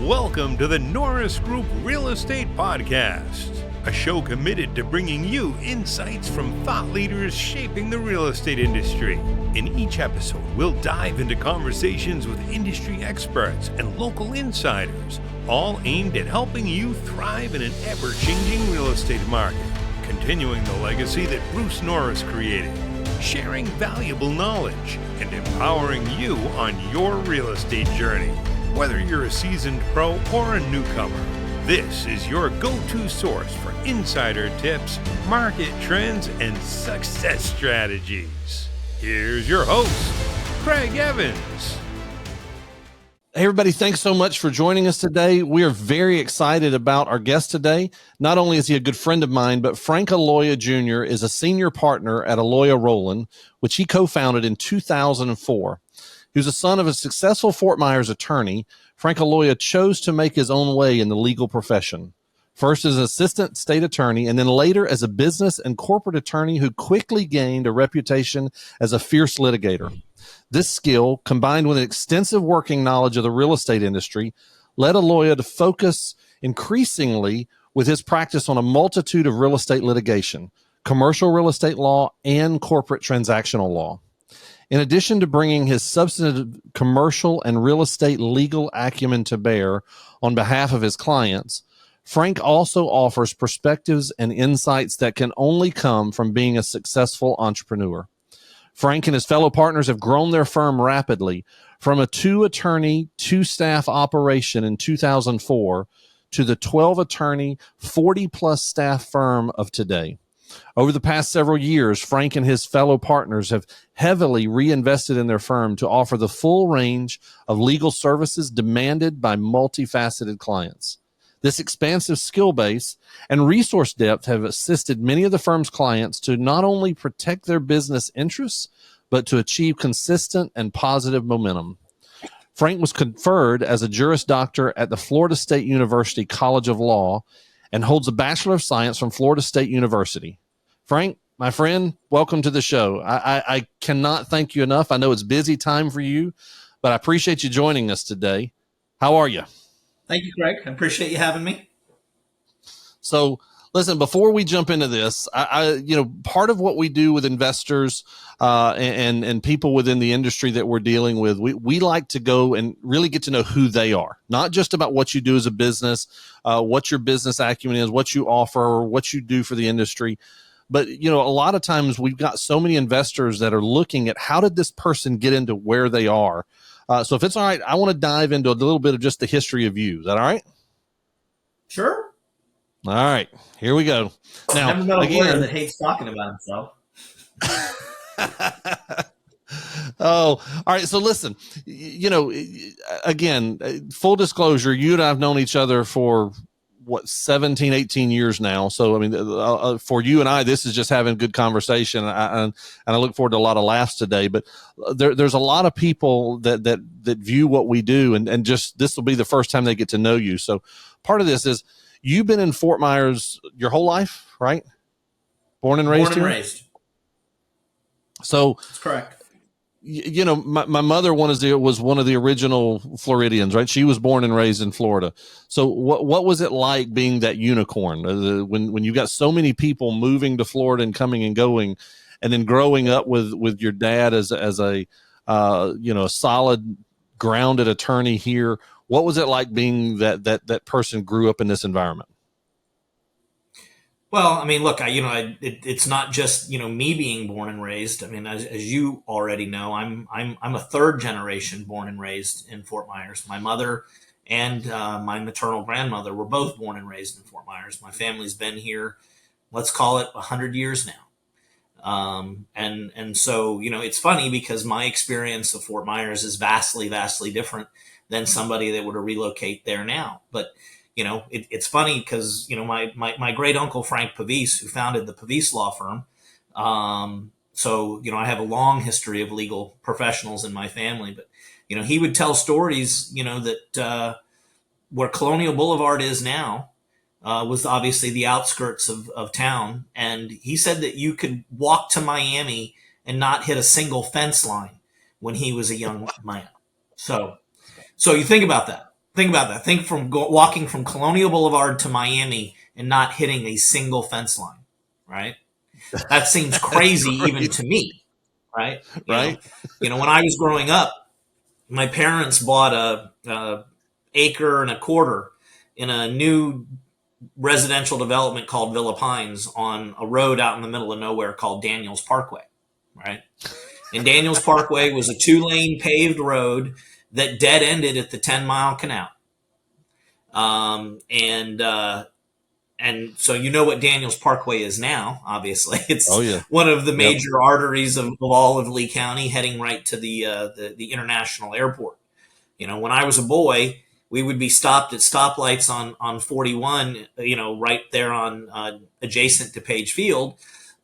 Welcome to the Norris Group Real Estate Podcast, a show committed to bringing you insights from thought leaders shaping the real estate industry. In each episode, we'll dive into conversations with industry experts and local insiders, all aimed at helping you thrive in an ever-changing real estate market, continuing the legacy that Bruce Norris created, sharing valuable knowledge, and empowering you on your real estate journey. Whether you're a seasoned pro or a newcomer, this is your go-to source for insider tips, market trends, and success strategies. Here's your host, Craig Evans. Hey, everybody. Thanks so much for joining us today. We are very excited about our guest today. Not only is he a good friend of mine, but Frank Aloia Jr. is a senior partner at Aloia Roland, which he co-founded in 2004. He was the son of a successful Fort Myers attorney. Frank Aloia chose to make his own way in the legal profession, first as an assistant state attorney, and then later as a business and corporate attorney who quickly gained a reputation as a fierce litigator. This skill, combined with an extensive working knowledge of the real estate industry, led Aloia to focus increasingly with his practice on a multitude of real estate litigation, commercial real estate law, and corporate transactional law. In addition to bringing his substantive commercial and real estate legal acumen to bear on behalf of his clients, Frank also offers perspectives and insights that can only come from being a successful entrepreneur. Frank and his fellow partners have grown their firm rapidly from a 2-attorney, 2-staff operation in 2004 to the 12-attorney, 40-plus staff firm of today. Over the past several years, Frank and his fellow partners have heavily reinvested in their firm to offer the full range of legal services demanded by multifaceted clients. This expansive skill base and resource depth have assisted many of the firm's clients to not only protect their business interests, but to achieve consistent and positive momentum. Frank was conferred as a Juris Doctor at the Florida State University College of Law and holds a Bachelor of Science from Florida State University. Frank, my friend, welcome to the show. I cannot thank you enough. I know it's busy time for you, but I appreciate you joining us today. How are you? Thank you, Craig. I appreciate you having me. So, listen, before we jump into this, part of what we do with investors and people within the industry that we're dealing with, we like to go and really get to know who they are, not just about what you do as a business, what your business acumen is, what you offer, or what you do for the industry. But, a lot of times we've got so many investors that are looking at how did this person get into where they are? So if it's all right, I want to dive into a little bit of just the history of you. Is that all right? Sure. All right, here we go. Now, I've met a lawyer that hates talking about himself. Oh, all right. So listen, again, full disclosure, you and I have known each other for 17, 18 years now. So, I mean, for you and I, this is just having good conversation. And I look forward to a lot of laughs today, but there's a lot of people that view what we do and just, this will be the first time they get to know you. So part of this is you've been in Fort Myers your whole life, right? Born and raised here? Raised. So that's correct. My mother was one of the original Floridians, right? She was born and raised in Florida. So what was it like being that unicorn when you got so many people moving to Florida and coming and going, and then growing up with your dad as a solid, grounded attorney here? What was it like being that person grew up in this environment? Well, I mean, look, it's not just, me being born and raised. I mean, as you already know, I'm a third generation born and raised in Fort Myers. My mother and my maternal grandmother were both born and raised in Fort Myers. My family's been here, let's call it 100 years now. And so, it's funny because my experience of Fort Myers is vastly, vastly different than somebody that were to relocate there now. But it's funny because, my great uncle, Frank Pavese, who founded the Pavese Law Firm. So, I have a long history of legal professionals in my family, but, he would tell stories, that where Colonial Boulevard is now was obviously the outskirts of town. And he said that you could walk to Miami and not hit a single fence line when he was a young man. So you think about that. Think about that. Think from walking from Colonial Boulevard to Miami and not hitting a single fence line, right? That seems crazy even to me, right? Right. When I was growing up, my parents bought a acre and a quarter in a new residential development called Villa Pines on a road out in the middle of nowhere called Daniels Parkway, right? And Daniels Parkway was a 2-lane paved road that dead ended at the 10-mile canal. And so what Daniels Parkway is now, obviously. It's one of the major arteries of all of Lee County, heading right to the international airport. When I was a boy, we would be stopped at stoplights on 41, right there on adjacent to Page Field.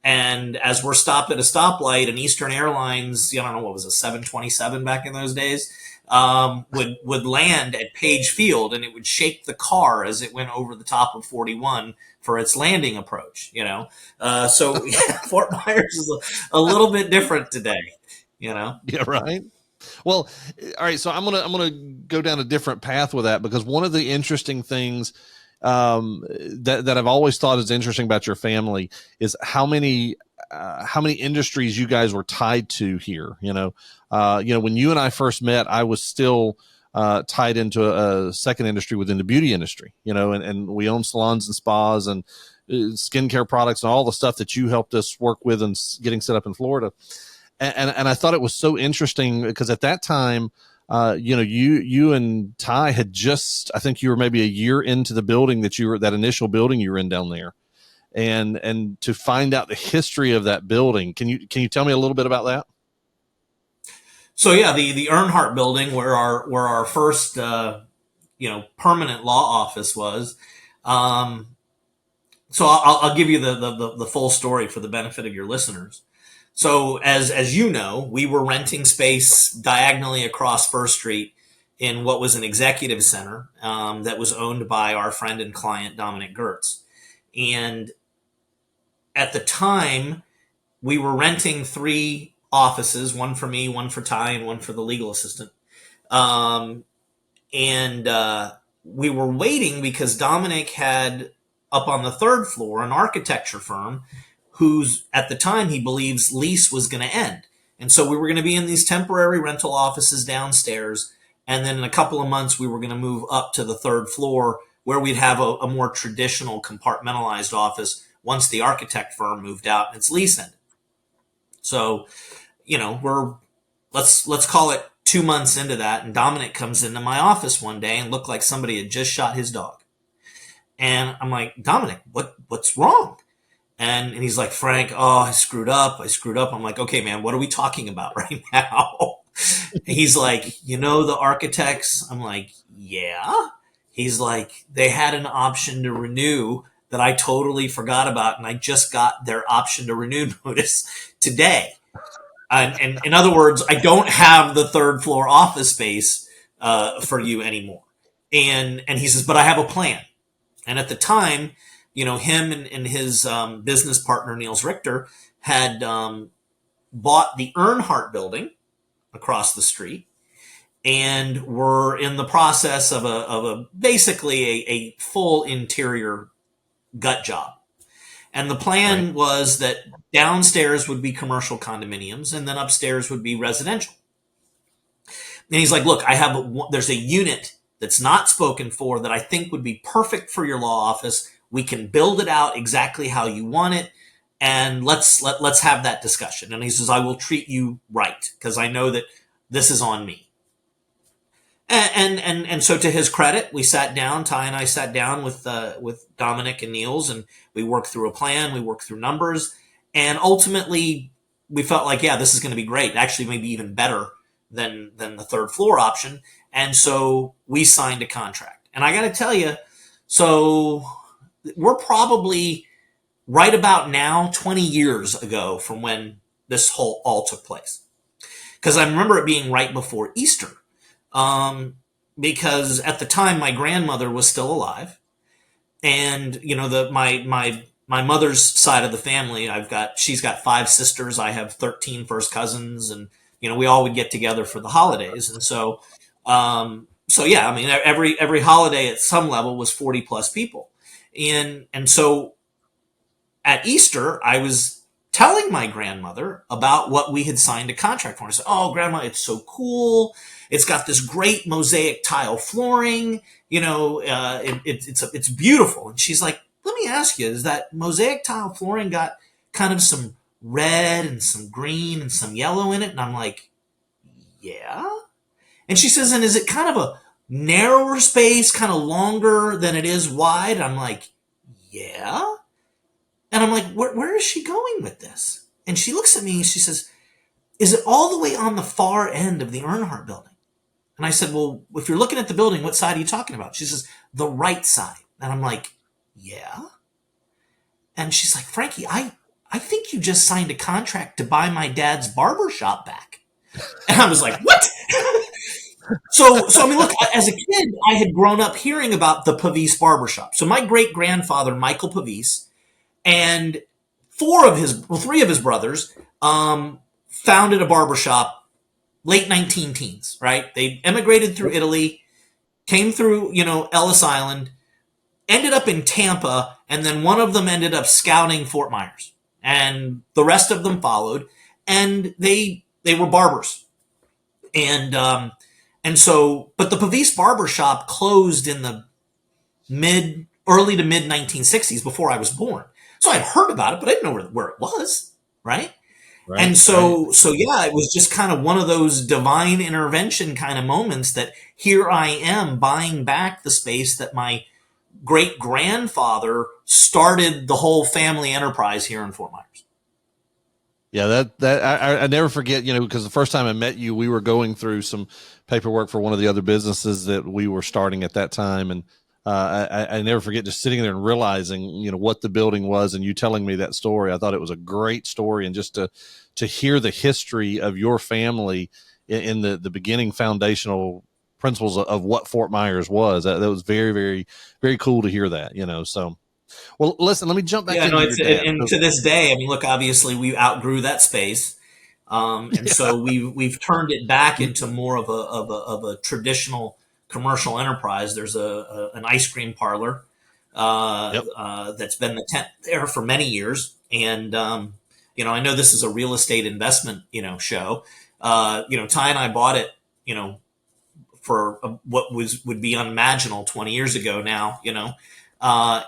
And as we're stopped at a stoplight, an Eastern Airlines, I don't know, what was it, 727 back in those days, would land at Page Field, and it would shake the car as it went over the top of 41 for its landing approach. So Fort Myers is a little bit different today. Yeah, right. Well, all right. So I'm gonna go down a different path with that, because one of the interesting things that I've always thought is interesting about your family is how many industries you guys were tied to here. When you and I first met, I was still tied into a second industry within the beauty industry. And we own salons and spas and skincare products and all the stuff that you helped us work with and getting set up in Florida. And I thought it was so interesting because at that time, you and Ty had just, I think you were maybe a year into the building that initial building you were in down there, and to find out the history of that building. Can you tell me a little bit about that? So yeah, the Earnhardt building, where our first permanent law office was. So I'll give you the full story for the benefit of your listeners. So as you know, we were renting space diagonally across First Street in what was an executive center that was owned by our friend and client, Dominic Gertz. And at the time, we were renting 3 offices, one for me, one for Ty, and one for the legal assistant. And we were waiting because Dominic had up on the 3rd floor an architecture firm whose, at the time, he believes lease was going to end. And so we were going to be in these temporary rental offices downstairs. And then in a couple of months, we were going to move up to the 3rd floor where we'd have a more traditional compartmentalized office once the architect firm moved out and its lease ended. So, let's call it 2 months into that. And Dominic comes into my office one day and looked like somebody had just shot his dog. And I'm like, Dominic, what's wrong? And he's like, Frank, I screwed up. I'm like, okay, man, what are we talking about right now? He's like, the architects? I'm like, yeah. He's like, they had an option to renew that I totally forgot about, and I just got their option to renew notice today. And in other words, I don't have the 3rd floor office space for you anymore. And he says, but I have a plan. And at the time, him and his business partner, Niels Richter, had bought the Earnhardt building across the street and were in the process of basically a full interior gut job. And the plan was that downstairs would be commercial condominiums and then upstairs would be residential. And he's like, look, there's a unit that's not spoken for that I think would be perfect for your law office. We can build it out exactly how you want it, and let's have that discussion. And he says, I will treat you right because I know that this is on me. And so to his credit, we sat down. Ty and I sat down with Dominic and Niels, and we worked through a plan. We worked through numbers, and ultimately we felt like, yeah, this is going to be great. Actually, maybe even better than the 3rd floor option. And so we signed a contract. And I got to tell you, so we're probably right about now 20 years ago from when this all took place. Because I remember it being right before Easter. Because at the time my grandmother was still alive. And, my mother's side of the family, she's got 5 sisters. I have 13 first cousins, and, we all would get together for the holidays. And so, so yeah, I mean, every holiday at some level was 40 plus people. And so at Easter, I was telling my grandmother about what we had signed a contract for. I said, "Oh, Grandma, it's so cool. It's got this great mosaic tile flooring. It's beautiful." And she's like, "Let me ask you, is that mosaic tile flooring got kind of some red and some green and some yellow in it?" And I'm like, "Yeah." And she says, "And is it kind of a narrower space, kind of longer than it is wide?" And I'm like, "Yeah." And I'm like, where is she going with this? And she looks at me and she says, "Is it all the way on the far end of the Earnhardt building?" And I said, "Well, if you're looking at the building, what side are you talking about?" She says, "The right side." And I'm like, "Yeah." And she's like, "Frankie, I think you just signed a contract to buy my dad's barber shop back." And I was like, "What?" So I mean, look, as a kid, I had grown up hearing about the Pavis barbershop. So my great grandfather, Michael Pavis, and three of his brothers founded a barbershop late 19 teens, right? They emigrated through Italy, came through, Ellis Island, ended up in Tampa, and then one of them ended up scouting Fort Myers. And the rest of them followed, and they were barbers. And so, but the Pavis barbershop closed in the early to mid 1960s before I was born. So I'd heard about it, but I didn't know where it was, right? Right, And so, right. so yeah, it was just kind of one of those divine intervention kind of moments that here I am buying back the space that my great grandfather started the whole family enterprise here in Fort Myers. Yeah, I never forget, because the first time I met you, we were going through some paperwork for one of the other businesses that we were starting at that time. And I never forget just sitting there and realizing, what the building was and you telling me that story. I thought it was a great story. And just to hear the history of your family in the beginning foundational principles of what Fort Myers was, that was very, very, very cool to hear that, so. Well, listen, let me jump back Yeah, no, into your dad. and to this day, I mean, look, obviously we outgrew that space. And so we've turned it back into more of a traditional commercial enterprise. There's an ice cream parlor Yep. that's been the tent there for many years, and I know this is a real estate investment show. Ty and I bought it for what would be unimaginable 20 years ago. Now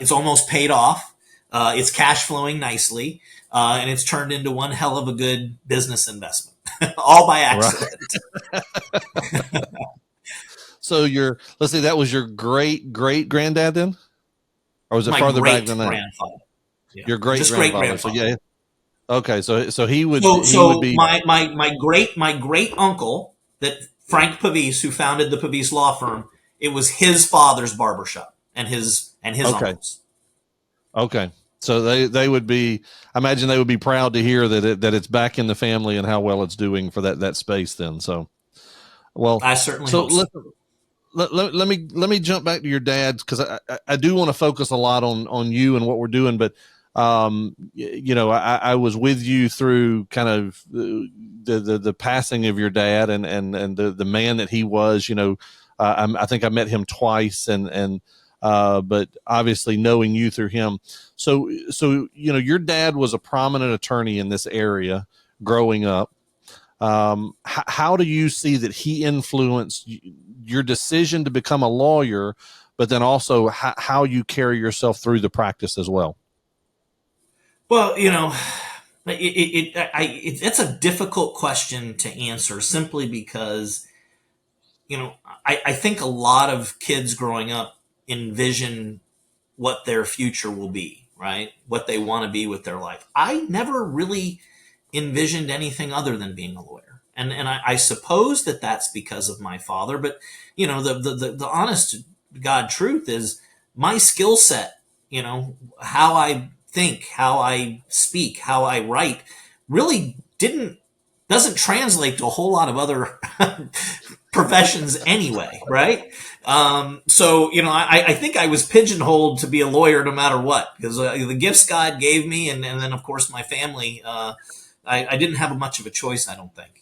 it's almost paid off. It's cash flowing nicely. And it's turned into one hell of a good business investment, all by accident. Right. So let's see, that was your great great granddad then, or was it My farther back great than that? grandfather. Yeah. Your great Just great grandfather. So grandfather. yeah. Okay. So he would be. My great uncle that Frank Pavis, who founded the Pavis law firm, it was his father's barbershop and his Okay. uncle's. Okay. So they would be. I imagine they would be proud to hear that it's back in the family and how well it's doing for that space. Then well. I certainly So hope so. let me jump back to your dad's, because I do want to focus a lot on you and what we're doing, but I was with you through kind of the passing of your dad and the man that he was. I think I met him twice, and but obviously knowing you through him. So your dad was a prominent attorney in this area growing up. How do you see that he influenced your decision to become a lawyer, but then also how you carry yourself through the practice as well? Well, it's a difficult question to answer simply because, I think a lot of kids growing up envision what their future will be, right? What they want to be with their life. I never really envisioned anything other than being a lawyer. And I suppose that's because of my father, but the honest to God truth is my skill set, how I think, how I speak, how I write really doesn't translate to a whole lot of other professions anyway, right? I think I was pigeonholed to be a lawyer no matter what, because the gifts God gave me, and then of course my family, I didn't have much of a choice, I don't think.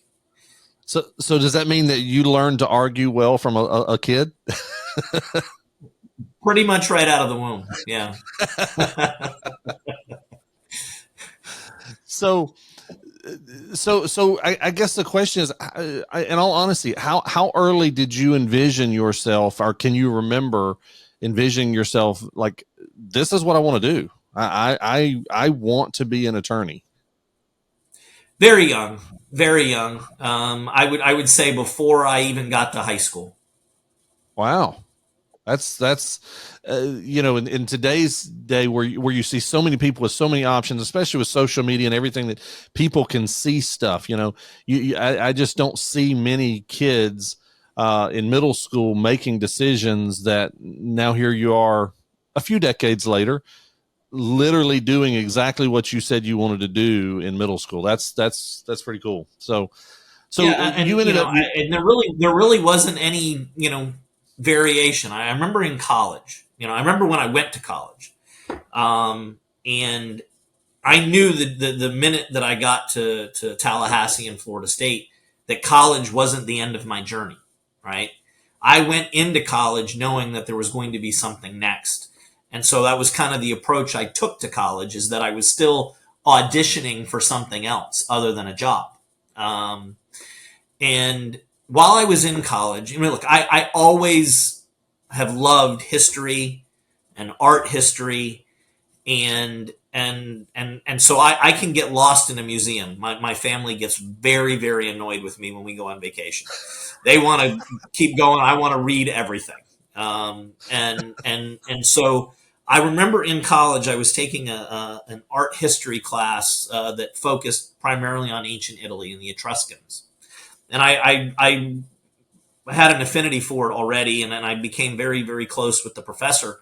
So does that mean that you learned to argue well from a kid? Pretty much right out of the womb. Yeah. So, I guess the question is, in all honesty, how early did you envision yourself, or can you remember envisioning yourself like, this is what I want to do? I want to be an attorney. Very young, very young. I would say before I even got to high school. Wow. That's in today's day where you see so many people with so many options, especially with social media and everything, that people can see stuff. I just don't see many kids in middle school making decisions that now here you are a few decades later, literally doing exactly what you said you wanted to do in middle school. That's pretty cool. So Yeah, and you ended up. and there really wasn't any variation. I remember in college. I remember when I went to college, and I knew the minute that I got to Tallahassee and Florida State that college wasn't the end of my journey. Right, I went into college knowing that there was going to be something next, and so that was kind of the approach I took to college. Is that I was still auditioning for something else other than a job. And while I was in college, look, I always have loved history and art history, and so I can get lost in a museum. My family gets very, very annoyed with me when we go on vacation. They want to keep going. I want to read everything. And so I remember in college I was taking an art history class that focused primarily on ancient Italy and the Etruscans. And I had an affinity for it already, and then I became very, very close with the professor.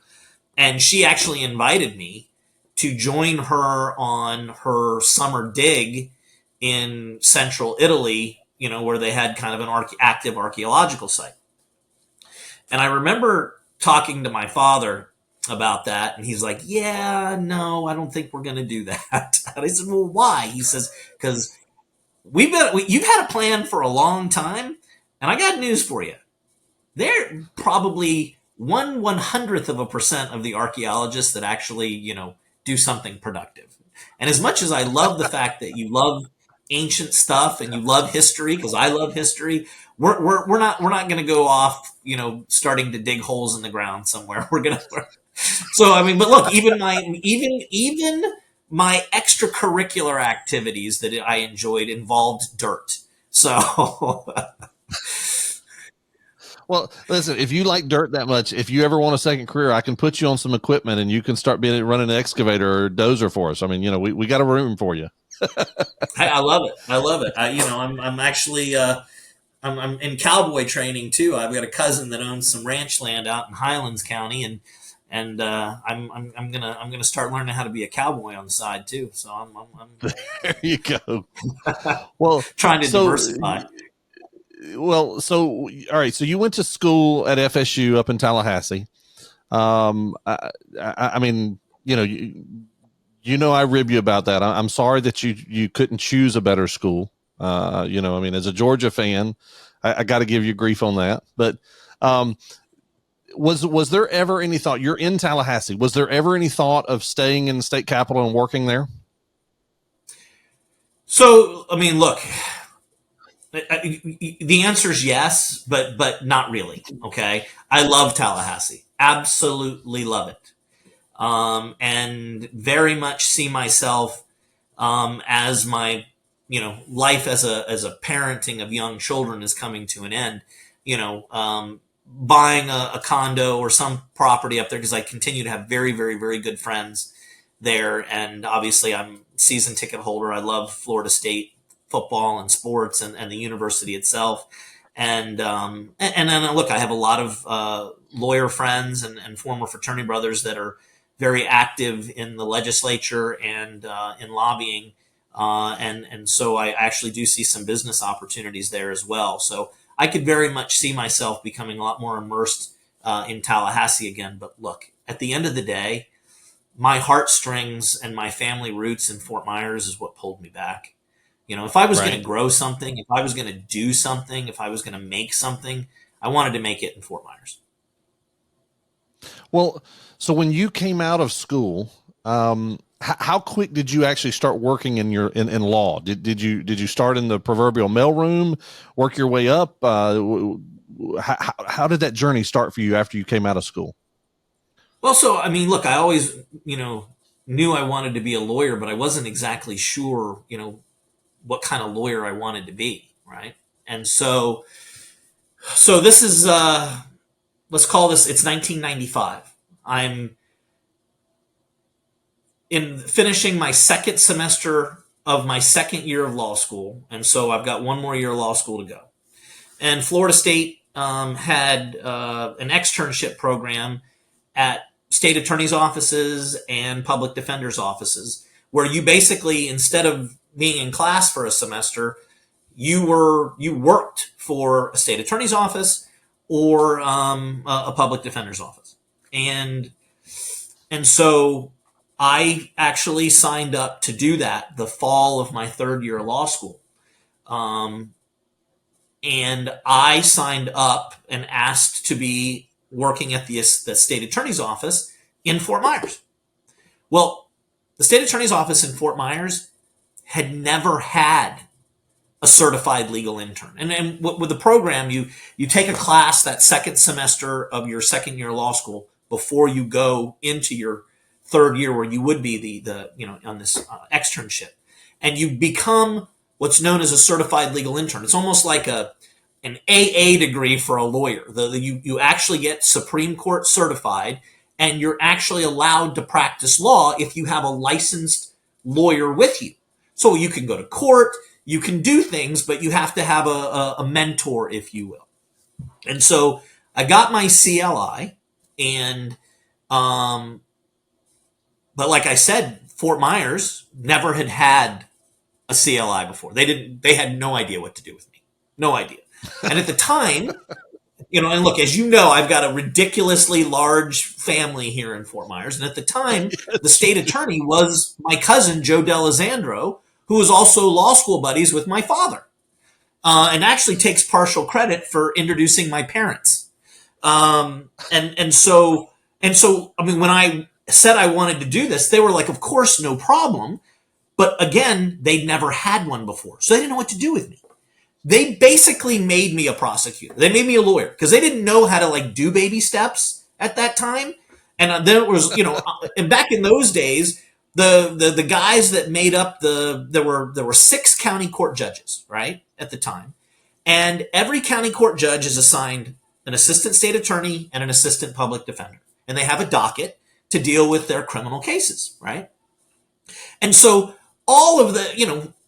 And she actually invited me to join her on her summer dig in central Italy, where they had kind of an active archaeological site. And I remember talking to my father about that, and he's like, "Yeah, no, I don't think we're going to do that." And I said, "Well, why?" He says, "Because you've had a plan for a long time, and I got news for you. They're probably 1/100th of a % of the archaeologists that actually, do something productive. And as much as I love the fact that you love ancient stuff and you love history, because I love history, we're not going to go off, starting to dig holes in the ground somewhere. We're gonna. So but look, even my extracurricular activities that I enjoyed involved dirt. So Well, listen, if you like dirt that much, if you ever want a second career, I can put you on some equipment and you can start running an excavator or dozer for us. I mean, we got a room for you. I love it. I love it. I'm actually I'm in cowboy training too. I've got a cousin that owns some ranch land out in Highlands County, and I'm gonna start learning how to be a cowboy on the side too. So I'm There you go. Well, trying to diversify. So all right. So you went to school at FSU up in Tallahassee. I mean, I rib you about that. I'm sorry that you couldn't choose a better school. As a Georgia fan, I got to give you grief on that. But was there ever any thought? You're in Tallahassee. Was there ever any thought of staying in the state capitol and working there? So look. The answer is yes, but not really. Okay, I love Tallahassee, absolutely love it, and very much see myself as my life as a parenting of young children is coming to an end. Buying a condo or some property up there because I continue to have very, very, very good friends there, and obviously I'm season ticket holder. I love Florida State football and sports and the university itself. And then look, I have a lot of lawyer friends and former fraternity brothers that are very active in the legislature and in lobbying. And so I actually do see some business opportunities there as well. So I could very much see myself becoming a lot more immersed in Tallahassee again. But look, at the end of the day, my heartstrings and my family roots in Fort Myers is what pulled me back. If I was going to Right. grow something, if I was going to do something, if I was going to make something, I wanted to make it in Fort Myers. Well, so when you came out of school, how quick did you actually start working in law? Did you start in the proverbial mailroom, work your way up? How did that journey start for you after you came out of school? Well, so I mean, look, I always, knew I wanted to be a lawyer, but I wasn't exactly sure, what kind of lawyer I wanted to be, right? And so this is let's call this, it's 1995. I'm in finishing my second semester of my second year of law school, and so I've got one more year of law school to go. And Florida State had an externship program at state attorney's offices and public defender's offices, where you basically, instead of being in class for a semester, you worked for a state attorney's office or a public defender's office, and so I actually signed up to do that the fall of my third year of law school. And I signed up and asked to be working at the state attorney's office in Fort Myers. Well, the state attorney's office in Fort Myers had never had a certified legal intern. And with the program, you take a class that second semester of your second year of law school before you go into your third year, where you would be the on this externship, and you become what's known as a certified legal intern. It's almost like an AA degree for a lawyer. You actually get Supreme Court certified, and you're actually allowed to practice law if you have a licensed lawyer with you. So you can go to court, you can do things, but you have to have a mentor, if you will. And so I got my CLI, and but like I said, Fort Myers never had a CLI before. They had no idea what to do with me. No idea. And at the time, and look, as you know, I've got a ridiculously large family here in Fort Myers. And at the time, the state attorney was my cousin, Joe D'Alessandro, who was also law school buddies with my father, and actually takes partial credit for introducing my parents. And so, I mean, when I said I wanted to do this, they were like, of course, no problem. But again, they'd never had one before, so they didn't know what to do with me. They basically made me a prosecutor. They made me a lawyer because they didn't know how to do baby steps at that time. And then it was, and back in those days, the guys that made up there were 6 county court judges, right, at the time. And every county court judge is assigned an assistant state attorney and an assistant public defender. And they have a docket to deal with their criminal cases, right? And so all of the,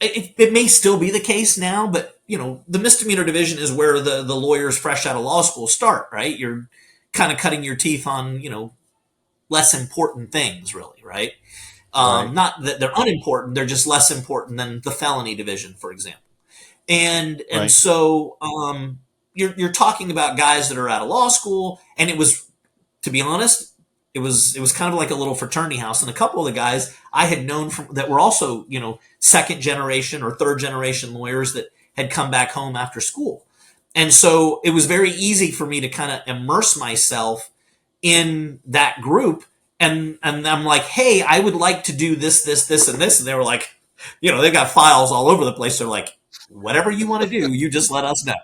it may still be the case now, but, the misdemeanor division is where the lawyers fresh out of law school start, right? You're kind of cutting your teeth on, less important things, really, right? Right. Not that they're unimportant, they're just less important than the felony division, for example. And Right. so you're talking about guys that are out of law school, and it was, to be honest, it was kind of like a little fraternity house. And a couple of the guys I had known that were also, second generation or third generation lawyers that had come back home after school. And so it was very easy for me to kind of immerse myself in that group. And I'm like, hey, I would like to do this, this, and this. And they were like, they got files all over the place. They're like, whatever you want to do, you just let us know.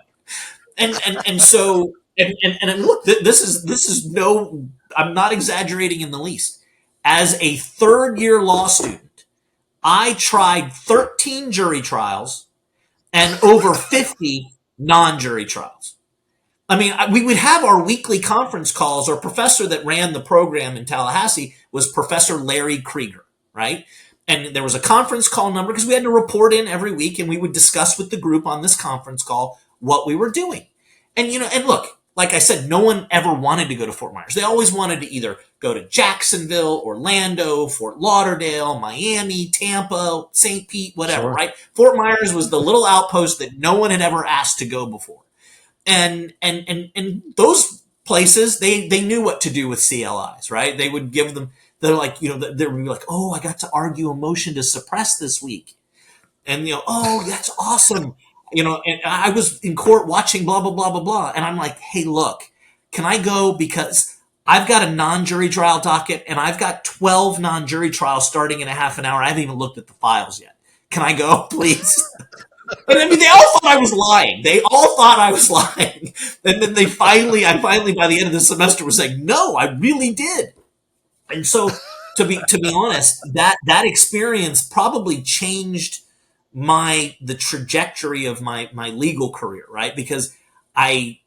And so look, this is no, I'm not exaggerating in the least. As a third year law student, I tried 13 jury trials and over 50 non-jury trials. I mean, we would have our weekly conference calls. Our professor that ran the program in Tallahassee was Professor Larry Krieger, right? And there was a conference call number because we had to report in every week, and we would discuss with the group on this conference call what we were doing. And, and look, like I said, no one ever wanted to go to Fort Myers. They always wanted to either go to Jacksonville, Orlando, Fort Lauderdale, Miami, Tampa, St. Pete, whatever, Sure. right? Fort Myers was the little outpost that no one had ever asked to go before. And those places, they knew what to do with CLIs, right? They would give them, they're like, they would be like, oh, I got to argue a motion to suppress this week. and oh, that's awesome. And I was in court watching blah, blah, blah, blah, blah. And I'm like, hey, look, can I go? Because I've got a non-jury trial docket and I've got 12 non-jury trials starting in a half an hour. I haven't even looked at the files yet. Can I go, please? And I mean, they all thought I was lying. They all thought I was lying. And then I finally, by the end of the semester, was like, no, I really did. And so, to be honest, that experience probably changed the trajectory of my legal career, right? Because I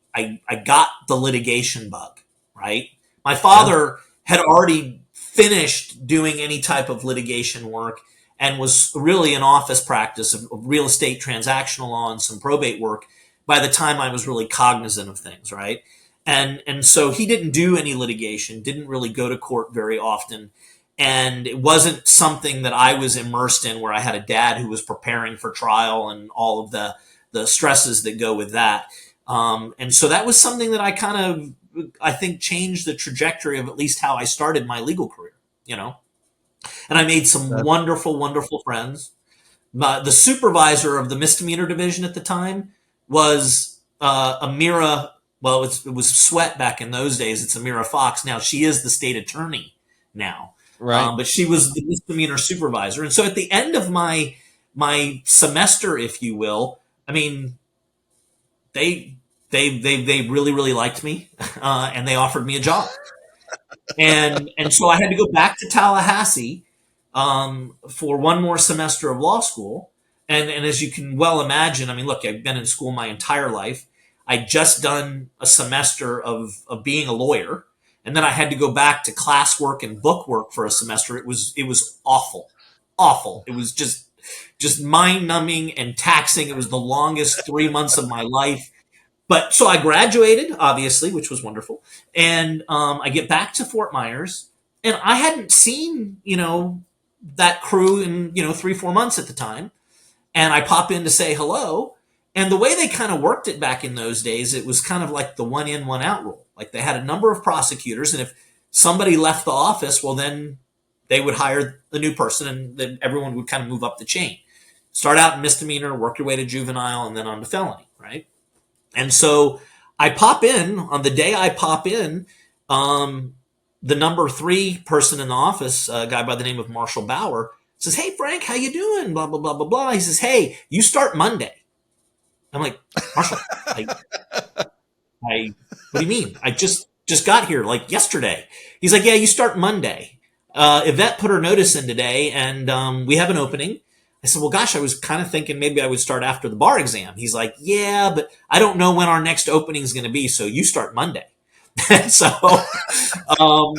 got the litigation bug, right? My father had already finished doing any type of litigation work and was really in office practice of real estate transactional law and some probate work by the time I was really cognizant of things, right? And so he didn't do any litigation, didn't really go to court very often. And it wasn't something that I was immersed in, where I had a dad who was preparing for trial and all of the stresses that go with that. And so that was something that I think changed the trajectory of at least how I started my legal career, And I made some wonderful, wonderful friends. The supervisor of the misdemeanor division at the time was Amira. Well, it was Sweat back in those days. It's Amira Fox now. She is the state attorney now, Right. but she was the misdemeanor supervisor. And so at the end of my semester, if you will, I mean, they really, really liked me, and they offered me a job. And so I had to go back to Tallahassee for one more semester of law school. And as you can well imagine, I mean, look, I've been in school my entire life. I'd just done a semester of being a lawyer, and then I had to go back to classwork and book work for a semester. It was awful. It was just mind numbing and taxing. It was the longest 3 months of my life. But so I graduated, obviously, which was wonderful. And I get back to Fort Myers, and I hadn't seen, that crew in, 3-4 months at the time. And I pop in to say hello. And the way they kind of worked it back in those days, it was kind of like the 1 in, 1 out rule. Like they had a number of prosecutors, and if somebody left the office, well, then they would hire the new person, and then everyone would kind of move up the chain. Start out in misdemeanor, work your way to juvenile, and then on to felony, right? And so I pop in on the day I pop in, the number 3 person in the office, a guy by the name of Marshall Bauer, says, "Hey, Frank, how you doing? Blah, blah, blah, blah, blah." He says, "Hey, you start Monday." I'm like, "Marshall, what do you mean? I just got here like yesterday." He's like, "Yeah, you start Monday. Yvette put her notice in today, and we have an opening." I said, "Well, gosh, I was kind of thinking maybe I would start after the bar exam." He's like, "Yeah, but I don't know when our next opening is going to be, so you start Monday." And so, so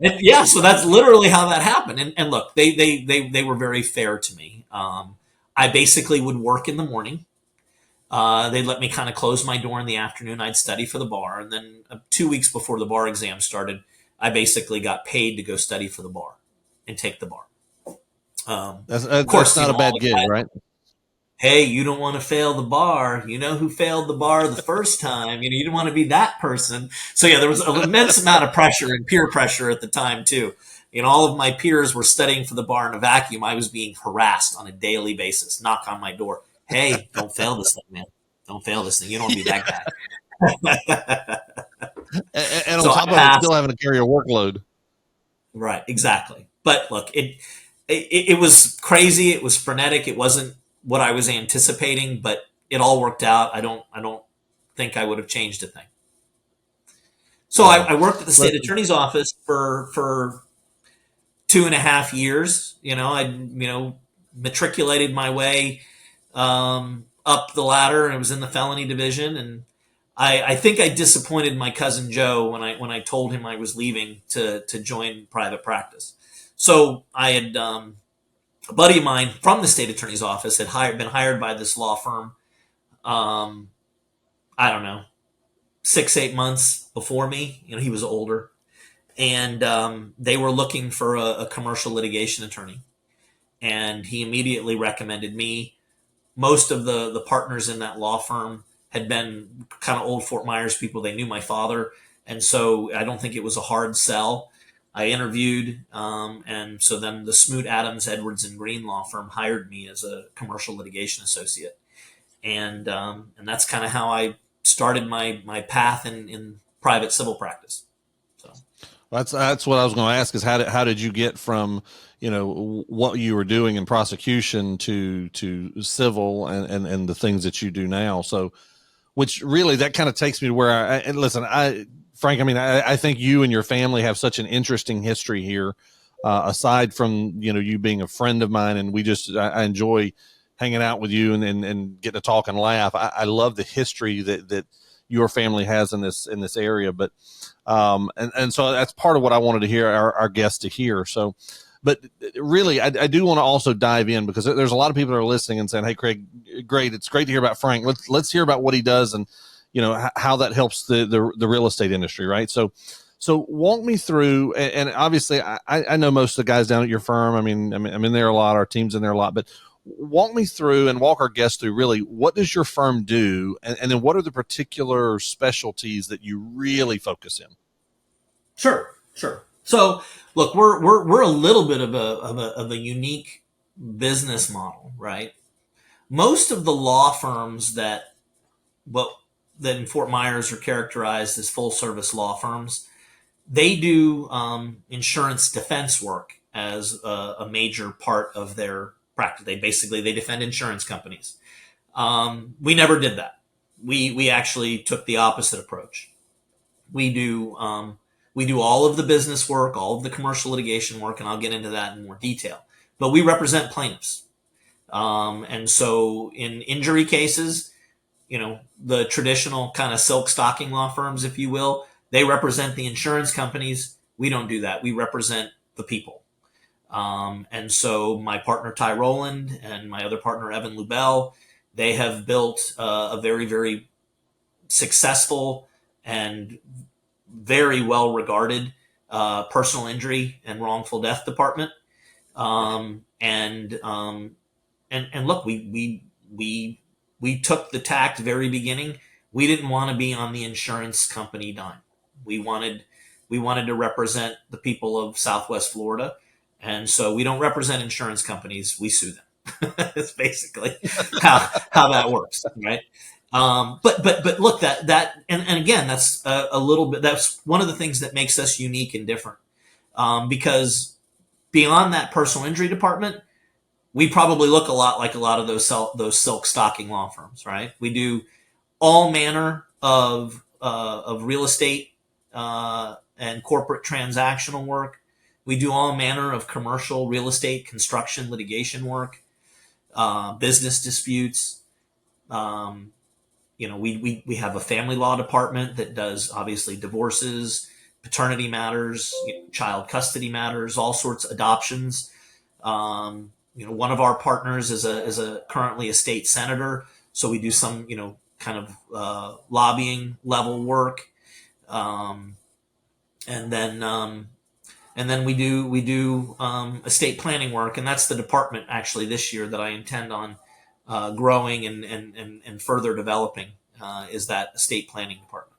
that's literally how that happened. And look, they were very fair to me. I basically would work in the morning. They'd let me kind of close my door in the afternoon. I'd study for the bar. And then 2 weeks before the bar exam started, I basically got paid to go study for the bar and take the bar. Of course, not a bad gig, right? Hey, you don't want to fail the bar. You know who failed the bar the first time. You didn't want to be that person. So yeah, there was an immense amount of pressure and peer pressure at the time too. All of my peers were studying for the bar in a vacuum. I was being harassed on a daily basis. Knock on my door. "Hey, don't fail this thing, man. Don't fail this thing. You don't want to be that guy." And on top of it, still having to carry a workload. Right, exactly. But look, it was crazy. It was frenetic. It wasn't what I was anticipating, but it all worked out. I don't think I would have changed a thing. So I worked at the state attorney's office for 2.5 years. I matriculated my way up the ladder, and it was in the felony division. And I think I disappointed my cousin Joe when I told him I was leaving to join private practice. So I had a buddy of mine from the state attorney's office had been hired by this law firm. I don't know, 6-8 months before me. He was older, and they were looking for a commercial litigation attorney, and he immediately recommended me. Most of the partners in that law firm had been kind of old Fort Myers people. They knew my father, and so I don't think it was a hard sell. I interviewed, and so then the Smoot Adams Edwards and Green law firm hired me as a commercial litigation associate, and that's kind of how I started my path in private civil practice. So That's what I was going to ask, is how did you get from, what you were doing in prosecution to civil and the things that you do now. So, which really, that kind of takes me to where Frank, I think you and your family have such an interesting history here. Aside from, you being a friend of mine, and I enjoy hanging out with you and getting to talk and laugh. I love the history that your family has in this area, but and so that's part of what I wanted to hear our guests to hear. So, but really, I do want to also dive in, because there's a lot of people that are listening and saying, "Hey, Craig, great! It's great to hear about Frank. Let's hear about what he does and how that helps the real estate industry, right?" So walk me through, and obviously, I know most of the guys down at your firm. I'm in there a lot. Our team's in there a lot, but walk me through and walk our guests through, really, what does your firm do, and then what are the particular specialties that you really focus in? Sure. So, look, we're a little bit of a unique business model, right? Most of the law firms that in Fort Myers are characterized as full service law firms, they do insurance defense work as a major part of their practice. They defend insurance companies. We never did that. We actually took the opposite approach. We do all of the business work, all of the commercial litigation work, and I'll get into that in more detail. But we represent plaintiffs. And so in injury cases, the traditional kind of silk stocking law firms, if you will, they represent the insurance companies. We don't do that. We represent the people. And so my partner, Ty Roland, and my other partner, Evan Lubell, they have built a very, very successful and very well regarded personal injury and wrongful death department. And look, we took the tact very beginning. We didn't want to be on the insurance company dime. We wanted to represent the people of Southwest Florida, and so we don't represent insurance companies. We sue them. It's basically how that works, right? But look, and again, that's a little bit. That's one of the things that makes us unique and different, because beyond that personal injury department, we probably look a lot like a lot of those silk stocking law firms, right? We do all manner of real estate and corporate transactional work. We do all manner of commercial real estate, construction, litigation work, business disputes. We have a family law department that does obviously divorces, paternity matters, child custody matters, all sorts of adoptions. One of our partners is a currently a state senator, so we do some kind of lobbying level work, and then we do estate planning work, and that's the department actually this year that I intend on growing and further developing, is that estate planning department.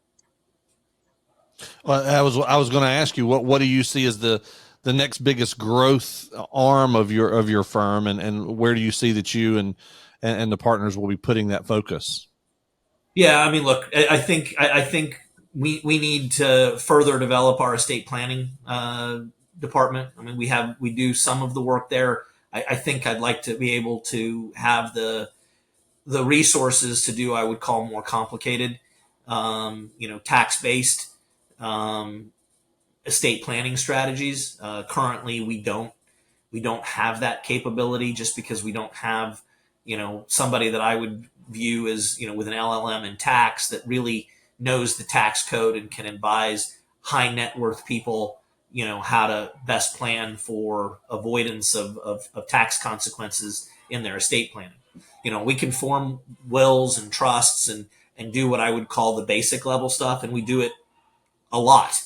Well, I was going to ask you, what do you see as the next biggest growth arm of your firm, and where do you see that you and the partners will be putting that focus? Yeah, look, I think we need to further develop our estate planning department. We do some of the work there. I think I'd like to be able to have the resources to do, I would call, more complicated, tax-based estate planning strategies. Currently, we don't have that capability, just because we don't have, somebody that I would view as, with an LLM in tax that really knows the tax code and can advise high net worth people, how to best plan for avoidance of tax consequences in their estate planning. We can form wills and trusts and do what I would call the basic level stuff, and we do it a lot.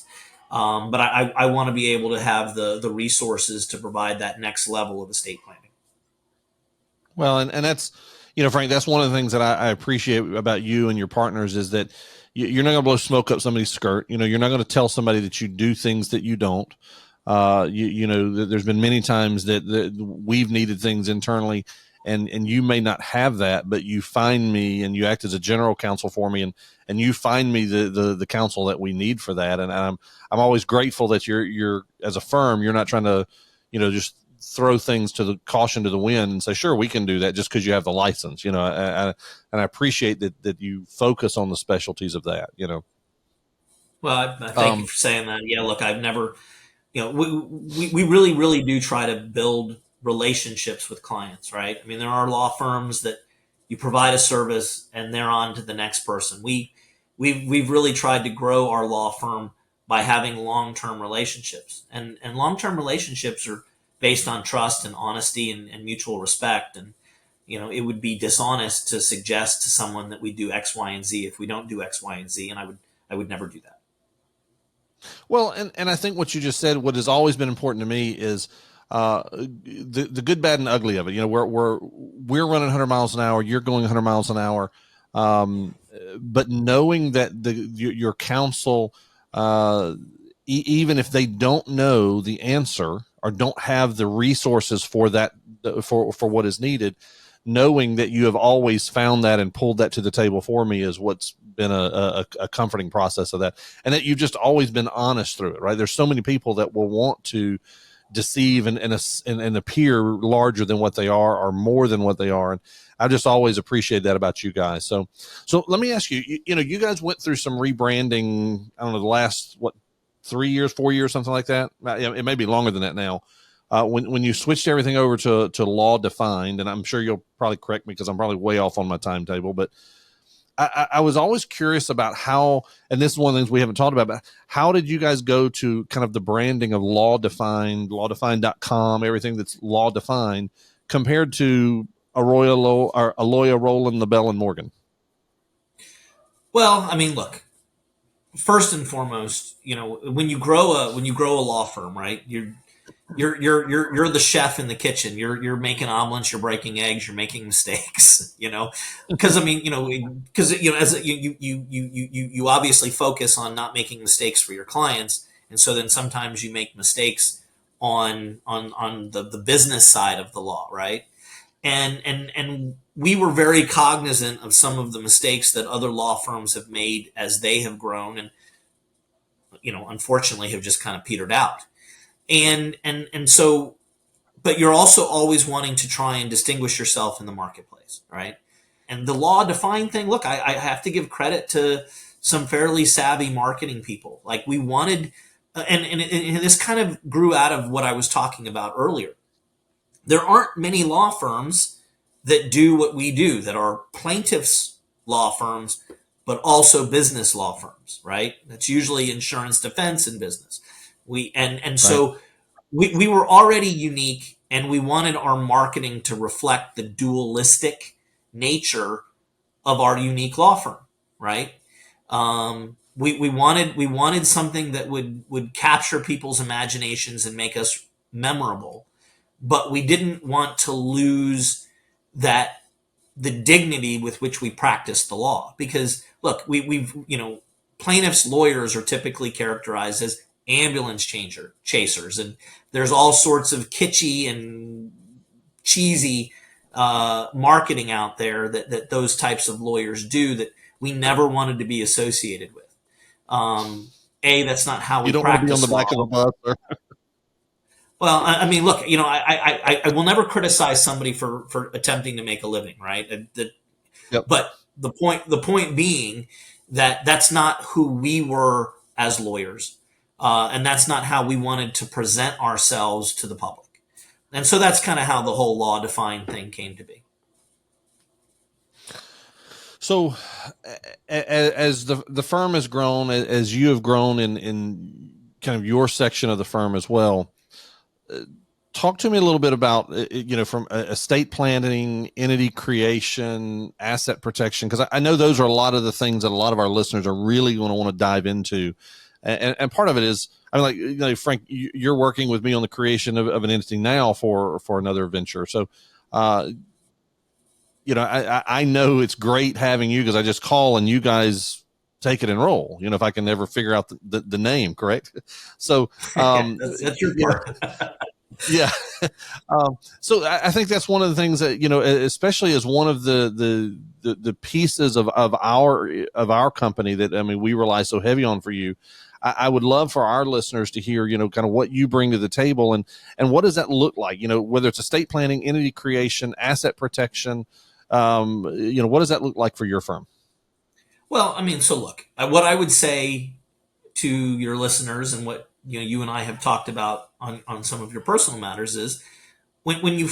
But I want to be able to have the resources to provide that next level of estate planning. Well, and that's, Frank, that's one of the things that I appreciate about you and your partners, is that you're not going to blow smoke up somebody's skirt. You're not going to tell somebody that you do things that you don't. There's been many times that we've needed things internally, and you may not have that, but you find me and you act as a general counsel for me, and you find me the counsel that we need for that. And I'm always grateful that you're as a firm, you're not trying to, just throw things to the caution to the wind and say, sure, we can do that just because you have the license, and I appreciate that you focus on the specialties of that, Well, I thank you for saying that. Yeah, look, I've never, we really, really do try to build relationships with clients, right? I mean, there are law firms that you provide a service and they're on to the next person. We've really tried to grow our law firm by having long-term relationships, and long-term relationships are based on trust and honesty and mutual respect. And, it would be dishonest to suggest to someone that we do X, Y, and Z if we don't do X, Y, and Z. And I would never do that. Well, and I think what you just said, what has always been important to me is the good, bad, and ugly of it. We're running 100 miles an hour. You're going 100 miles an hour. But knowing that your counsel, even if they don't know the answer or don't have the resources for that, for what is needed, knowing that you have always found that and pulled that to the table for me is what's been a comforting process of that. And that you've just always been honest through it, right? There's so many people that will want to deceive and appear larger than what they are or more than what they are. And I just always appreciate that about you guys. So let me ask you, you guys went through some rebranding, I don't know, the last, 3 years, 4 years, something like that. It may be longer than that now. When you switched everything over to law defined, and I'm sure you'll probably correct me because I'm probably way off on my timetable, but I was always curious about how, and this is one of the things we haven't talked about, but how did you guys go to kind of the branding of law defined, lawdefined.com, everything that's law defined compared to Aloia Roland, LaBelle and Morgan? Well, I mean, look, first and foremost, when you grow a law firm, right? You're the chef in the kitchen. You're making omelets. You're breaking eggs. You're making mistakes. Because I mean, as you obviously focus on not making mistakes for your clients, and so then sometimes you make mistakes on the business side of the law, right? And we were very cognizant of some of the mistakes that other law firms have made as they have grown, and unfortunately have just kind of petered out. And so, but you're also always wanting to try and distinguish yourself in the marketplace, right? And the law defined thing, look, I have to give credit to some fairly savvy marketing people. Like we wanted, and this kind of grew out of what I was talking about earlier. There aren't many law firms that do what we do, that are plaintiffs' law firms, but also business law firms, right? That's usually insurance defense and business. So we were already unique, and we wanted our marketing to reflect the dualistic nature of our unique law firm, right? We wanted something that would capture people's imaginations and make us memorable, but we didn't want to lose the dignity with which we practice the law. Because look, we've plaintiffs' lawyers are typically characterized as ambulance chasers, and there's all sorts of kitschy and cheesy marketing out there that those types of lawyers do that we never wanted to be associated with. That's not how we practice. You don't want to be on the back of a bus. Well, I mean, look, I will never criticize somebody for attempting to make a living, right? Yep. But the point being that that's not who we were as lawyers. And that's not how we wanted to present ourselves to the public. And so that's kind of how the whole law defined thing came to be. So as the firm has grown, as you have grown in kind of your section of the firm as well, talk to me a little bit about, from estate planning, entity creation, asset protection, because I know those are a lot of the things that a lot of our listeners are really going to want to dive into. And part of it is, I mean, Frank, you're working with me on the creation of an entity now for another venture. So, I know it's great having you because I just call and you guys take it and roll. If I can never figure out the name, correct? So that's your part. Yeah. So I think that's one of the things that, especially as one of the pieces of our company that, we rely so heavy on for you. I would love for our listeners to hear, kind of what you bring to the table and what does that look like? Whether it's estate planning, entity creation, asset protection, what does that look like for your firm? Well, so look, what I would say to your listeners and what you and I have talked about on some of your personal matters is when you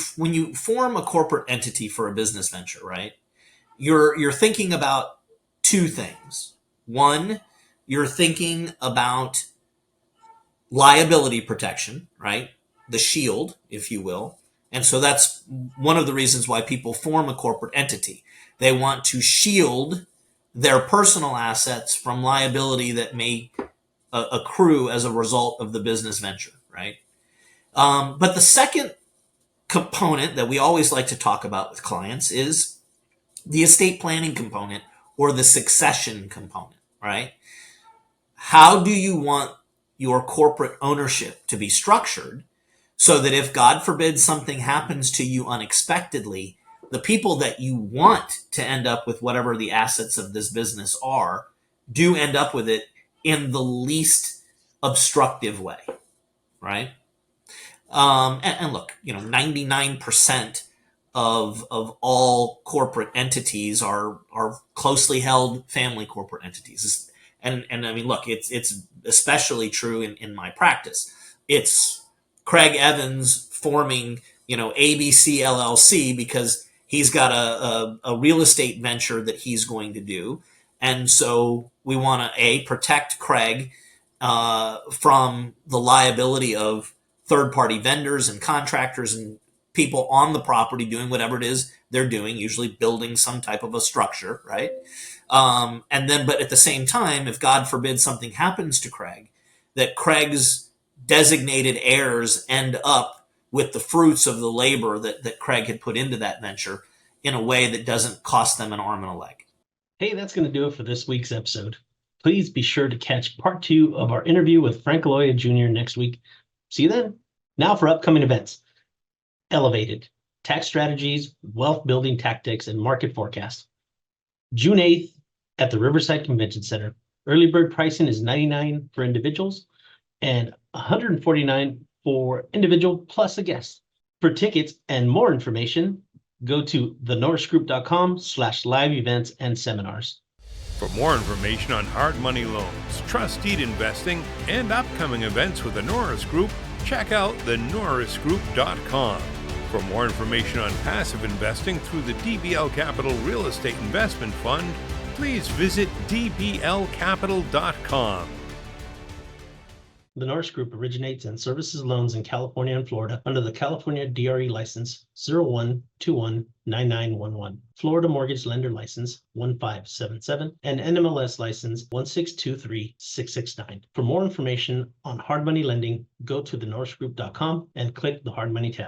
form a corporate entity for a business venture, right? You're thinking about two things. One, you're thinking about liability protection, right? The shield, if you will. And so that's one of the reasons why people form a corporate entity. They want to shield their personal assets from liability that may accrue as a result of the business venture, right? But the second component that we always like to talk about with clients is the estate planning component or the succession component, right? How do you want your corporate ownership to be structured so that if, God forbid, something happens to you unexpectedly, the people that you want to end up with whatever the assets of this business are do end up with it in the least obstructive way, right? And look, 99% of all corporate entities are closely held family corporate entities. And look, it's especially true in my practice. It's Craig Evans forming, ABC LLC because he's got a real estate venture that he's going to do. And so we want to, protect Craig from the liability of third-party vendors and contractors and people on the property doing whatever it is they're doing, usually building some type of a structure, right? But at the same time, if God forbid something happens to Craig, that Craig's designated heirs end up with the fruits of the labor that Craig had put into that venture in a way that doesn't cost them an arm and a leg. Hey, that's going to do it for this week's episode. Please be sure to catch part 2 of our interview with Frank Aloia Jr. next week. See you then. Now for upcoming events. Elevated, Tax Strategies, Wealth Building Tactics, and Market Forecast. June 8th at the Riverside Convention Center. Early bird pricing is $99 for individuals and $149 for individual plus a guest. For tickets and more information, go to thenorrisgroup.com/live events and seminars. For more information on hard money loans, trust deed investing, and upcoming events with the Norris Group, check out thenorrisgroup.com. For more information on passive investing through the DBL Capital Real Estate Investment Fund, please visit dblcapital.com. The Norris Group originates and services loans in California and Florida under the California DRE license 01219911, Florida Mortgage Lender license 1577, and NMLS license 1623669. For more information on hard money lending, go to thenorrisgroup.com and click the hard money tab.